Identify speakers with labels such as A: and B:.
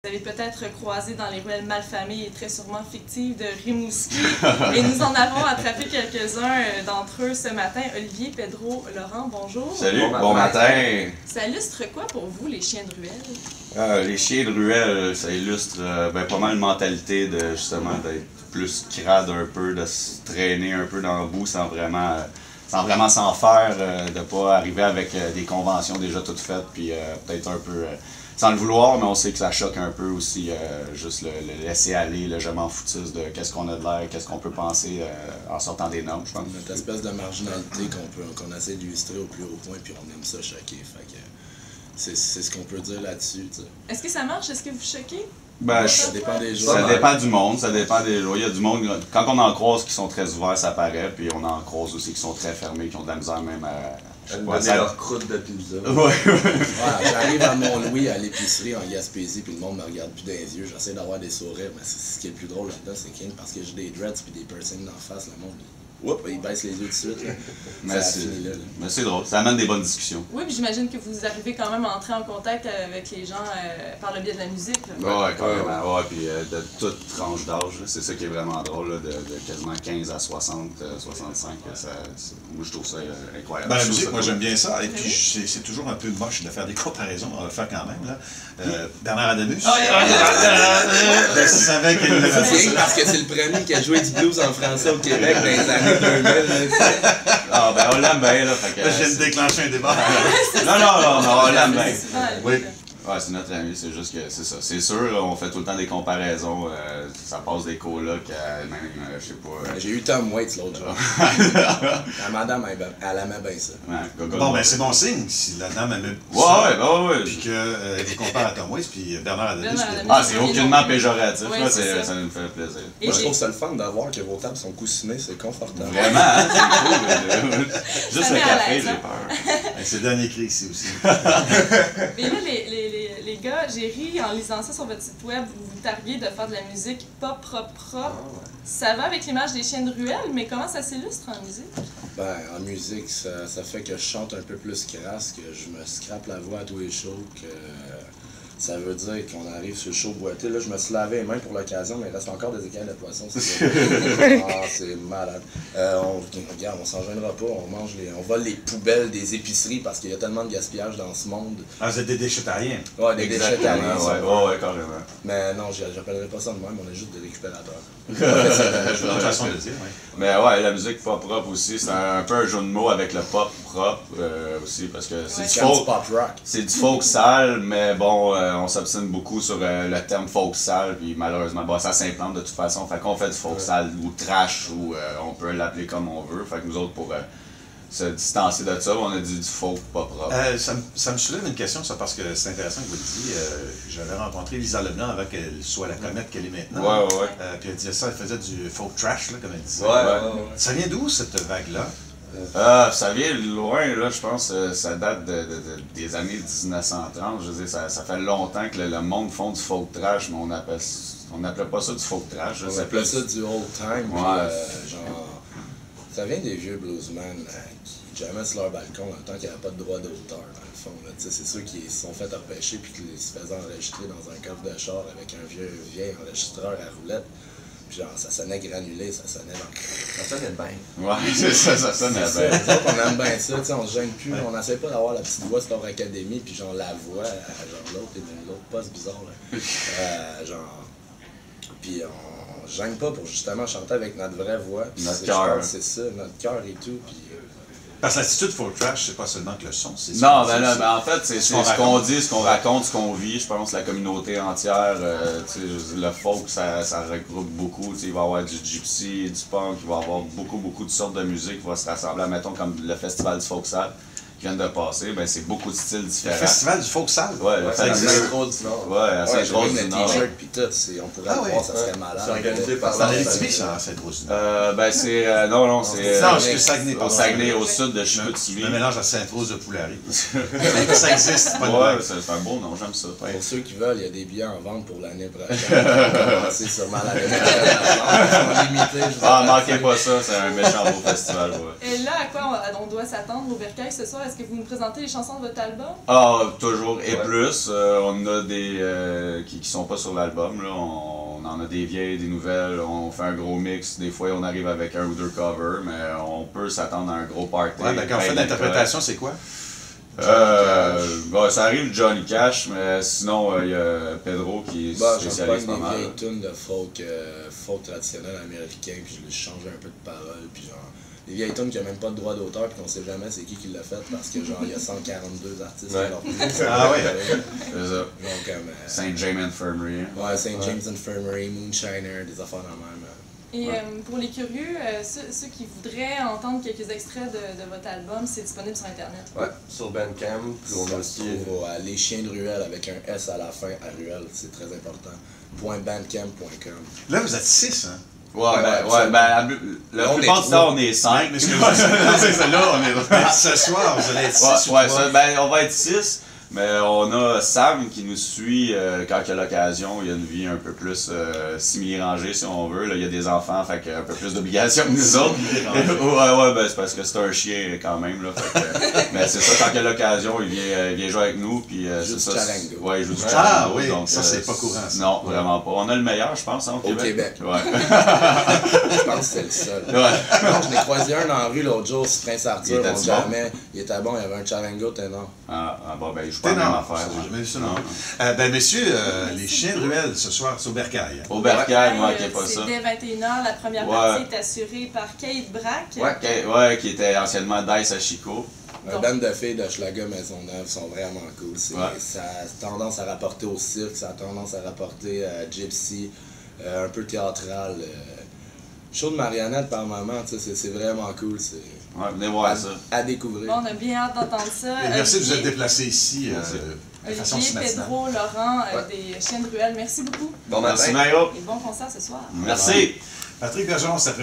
A: Vous avez peut-être croisé dans les ruelles malfamées et très sûrement fictives de Rimouski. Et nous en avons attrapé quelques-uns d'entre eux ce matin. Olivier, Pedro, Laurent, bonjour.
B: Salut, bon matin.
A: Ça illustre quoi pour vous, les chiens de ruelle?
B: Les chiens de ruelle, ça illustre pas mal une mentalité de justement d'être plus crade un peu, de se traîner un peu dans le bout sans vraiment s'en faire, de pas arriver avec des conventions déjà toutes faites, puis peut-être un peu sans le vouloir, mais on sait que ça choque un peu aussi, juste le laisser aller, le je m'en foutiste de qu'est-ce qu'on a de l'air, qu'est-ce qu'on peut penser en sortant des normes, je pense.
C: Cette espèce de marginalité qu'on essaie d'illustrer au plus haut point, puis on aime ça choquer. Fait que c'est ce qu'on peut dire là-dessus.
A: Est-ce que ça marche? Est-ce que vous choquez?
B: Ben,
C: ça dépend des jours.
B: Ça dépend du monde, ça dépend des jours. Il y a du monde, quand on en croise qui sont très ouverts, ça paraît, puis on en croise aussi qui sont très fermés, qui ont de la misère même à...
D: donner leur croûte de pizza.
B: Ouais.
C: J'arrive à Mont-Louis, à l'épicerie en Gaspésie, puis le monde me regarde plus dans les yeux. J'essaie d'avoir des sourires, mais ce qui est le plus drôle là-dedans, c'est que parce que j'ai des dreads puis des piercings en face, le monde, il baisse les yeux tout de suite.
B: Mais c'est drôle, ça amène des bonnes discussions.
A: Oui, puis j'imagine que vous arrivez quand même à entrer en contact avec les gens par le biais de la musique.
B: Ouais, carrément. Ouais, puis de toute tranche d'âge, c'est ça qui est vraiment drôle, là, de quasiment 15 à 60, 65. Moi, je trouve ça incroyable.
E: Ben, la musique, moi, j'aime bien ça. Et puis, c'est toujours un peu moche de faire des comparaisons. On va le faire quand même. Là. Bernard Adamus. Je savais qu'il le faisait.
C: Parce que c'est le premier qui a joué du blues en français au Québec dans les années 2000.
B: Ah, ben, on l'aime bien, là.
E: Je viens de déclencher un débat.
B: Non, on l'aime bien.
E: Oui.
B: Ouais, c'est notre ami, c'est juste que c'est ça. C'est sûr, on fait tout le temps des comparaisons. Ça passe des colocs à même, je sais pas.
C: J'ai eu Tom Waits l'autre jour. La madame, elle aimait bien ça.
B: Ouais,
E: Bon, ben c'est bon signe si la dame aimait
B: ouais.
E: Puis qu'elle vous compare à Tom Waits puis Bernard Adamus.
B: Ah, c'est aucunement péjoratif,
A: ouais,
B: là, ça nous fait plaisir.
C: Moi, je trouve ça le fun d'avoir que vos tables sont coussinées, c'est confortable.
B: Vraiment, hein, c'est cool. Juste le café, j'ai peur.
E: C'est le dernier cri ici aussi.
A: Mais là, les gars, j'ai ri en lisant ça sur votre site web, vous vous targuez de faire de la musique pas propre. Ça va avec l'image des chiens de ruelle, mais comment ça s'illustre en musique?
C: Ben, en musique, ça fait que je chante un peu plus crasse, que je me scrape la voix à tous les shows, que ça veut dire qu'on arrive sur le show boité. Là, je me suis lavé les mains pour l'occasion, mais il reste encore des écailles de poisson. C'est malade. Regarde, on s'en gênera pas, on vole les poubelles des épiceries parce qu'il y a tellement de gaspillage dans ce monde.
E: Ah, vous êtes des déchetariens.
C: Ouais, des déchetariens.
B: Ouais, carrément.
C: Mais non, j'appellerais pas ça de même, on est juste des récupérateurs.
E: C'est une autre façon de dire, oui.
B: Mais ouais, la musique pas propre aussi, c'est un peu un jeu de mots avec le pop propre aussi, parce que c'est du folk.
C: Pop rock.
B: C'est du folk sale, mais bon, on s'obstine beaucoup sur le terme folk sale, puis malheureusement, bon, ça s'implante de toute façon. Fait qu'on fait du folk sale ou trash, ou on peut l'appeler comme on veut. Fait que nous autres, pour se distancer de ça, on a dit du folk pas propre.
E: Ça me soulève une question, ça, parce que c'est intéressant que vous le disiez. J'avais rencontré Lisa Leblanc avant qu'elle soit la comète qu'elle est maintenant.
B: Ouais.
E: Puis elle disait ça, elle faisait du folk trash, là, comme elle disait.
B: Ouais.
E: Ça vient d'où, cette vague-là?
B: Ça vient loin, là, je pense, ça date des années 1930. Je veux dire, ça fait longtemps que le monde font du folk trash, mais on n'appelait pas ça du folk trash.
C: On appelait ça du old time.
B: Ouais.
C: Genre, ça vient des vieux bluesmen qui jammaient sur leur balcon dans le temps qu'il n'y avait pas de droit d'auteur, dans le fond. C'est ceux qui se sont fait repêcher puis qui se faisaient enregistrer dans un coffre de char avec un vieil enregistreur à roulette. Puis genre, ça sonnait granulé, ça sonnait dans...
D: Ça sonnait bien.
B: Ouais, c'est ça sonnait bien.
C: Nous autres, on aime bien ça, on se gêne plus, on n'essaie pas d'avoir la petite voix Star Academy, puis genre la voix, genre l'autre poste bizarre, là. Puis on gêne pas pour justement chanter avec notre vraie voix.
B: Notre cœur.
C: C'est ça, notre cœur et tout, puis...
E: Parce que l'attitude folk trash, c'est pas seulement que le son, c'est
B: non, en fait, c'est ce qu'on dit, ce qu'on raconte, ce qu'on vit. Je pense que la communauté entière, le folk, ça regroupe beaucoup. Il va y avoir du gypsy, du punk, il va y avoir beaucoup de sortes de musique qui vont se rassembler. Mettons comme le festival du folk sale qui vient de passer, ben c'est beaucoup de styles différents.
E: Le festival du folk sale?
B: Ouais, le festival
C: du Nord.
B: Ouais, à Saint-Rose du Nord.
C: T-shirt puis tout, on pourrait le voir, ça serait malade.
D: C'est organisé par
E: Dans les TV, ça, Saint-Rose du Nord.
B: Ben c'est... non, c'est...
E: Non, c'est Saguenay,
B: au Saguenay, au sud de Chicoutimi.
E: Un mélange à Sainte-Rose de Poulari. Ça existe, c'est pas de
B: Ouais,
E: blague.
B: c'est un beau nom, j'aime ça.
C: Pour ceux qui veulent, il y a des billets en vente pour l'année prochaine. On va commencer sûrement l'année prochaine.
B: Ah, manquez pas ça, c'est un méchant beau festival. Ouais.
A: Et là, à quoi on doit s'attendre au Bercail ce soir? Est-ce est-ce que vous nous présentez les chansons de votre album?
B: Ah, toujours et
D: Ouais.
B: plus. On a des qui sont pas sur l'album. Là. On en a des vieilles, des nouvelles. On fait un gros mix. Des fois, on arrive avec un ou deux covers, mais on peut s'attendre à un gros party.
E: Ouais, ben, quand on fait
B: d'alcool.
E: l'interprétation, c'est quoi?
B: Bon, ça arrive Johnny Cash, mais sinon, il y a Pedro qui est
C: Bah,
B: spécialiste pas
C: j'en
B: mal.
C: des vieilles tunes de folk traditionnel américain, puis je les change un peu de paroles, puis genre, des vieilles tunes qui n'ont même pas de droit d'auteur, puis qu'on sait jamais c'est qui l'a fait, parce que genre, il y a 142 artistes qui
D: Ouais.
C: l'ont fait.
E: Ah ouais.
B: C'est ça.
C: Genre comme...
B: Saint James Infirmary.
C: ouais, St. James Infirmary, Moonshiner, des affaires dans le même.
A: Et pour les curieux, ceux qui voudraient entendre quelques extraits de votre album, c'est disponible sur Internet.
D: Ouais, sur Bandcamp. Puis on a
C: Ça
D: aussi.
C: se trouve à Les Chiens de Ruelle avec un S à la fin à Ruelle, c'est très important. .bandcamp.com.
E: Là, vous êtes 6, hein?
B: Ouais, ben,
C: absolument.
B: la
C: Là, on
B: plupart
C: est
B: du temps,
C: trois.
B: on est 5.
E: Mais c'est ça, là, on est là. Ce soir, vous allez être 6 ou
B: Ouais,
E: 3.
B: ça, ben, on va être 6, mais on a Sam qui nous suit quand il y a l'occasion. Il a une vie un peu plus simili-rangée, si on veut. Là, il y a des enfants, fait qu'il y a un peu plus d'obligations que nous autres. ouais, ben, c'est parce que c'est un chien quand même. Là, fait que, mais c'est ça, quand il y a l'occasion, il vient jouer avec nous. Puis,
C: Il joue
B: c'est
C: du
B: ça.
C: charango.
B: Ouais, il joue du
E: Ah,
B: charango,
E: oui,
B: donc,
E: ça, c'est pas courant, ça.
B: Non, vraiment pas. On a le meilleur, je pense, hein, au Québec.
C: Québec.
B: Ouais.
C: Je pense que c'est le seul.
B: Ouais.
C: Non, je l'ai croisé un dans la rue l'autre jour, sur Prince Arthur,
B: Il
C: on
B: était-tu
C: jamais. Il était bon, il y avait un charango ténor.
B: Bon, ben, je joue pas la même
E: Non,
B: affaire.
E: ça,
B: ouais.
E: j'ai jamais vu ça,
B: Non,
E: non.
B: non.
E: Ben, messieurs, les chiens de ruelle, ce soir, c'est au Bercail.
B: Au Bercail, moi,
A: Ouais,
B: qui est pas ça.
A: c'est dès 21h. La première
B: Ouais.
A: partie est assurée par Kate Brack.
B: Ouais, qui était anciennement Dice à Chico.
C: Un band de filles de Schlager Maisonneuve sont vraiment cool.
B: Ouais.
C: Ça a tendance à rapporter au cirque, ça a tendance à rapporter à Gypsy, un peu théâtral. Show de marionnette par moment, c'est vraiment cool. C'est
B: Ouais, venez voir ça.
C: à découvrir.
A: Bon, on a bien hâte d'entendre ça.
E: Et merci de vous être
A: Olivier,
E: déplacés ici de façon si
A: Olivier,
E: matinale.
A: Pedro, Laurent,
D: Ouais.
A: des Chiens de Ruelle, merci beaucoup.
D: Bon matin.
B: Merci, Mario.
A: Et bon concert ce soir.
B: Merci.
E: Patrick Bergeron, cet après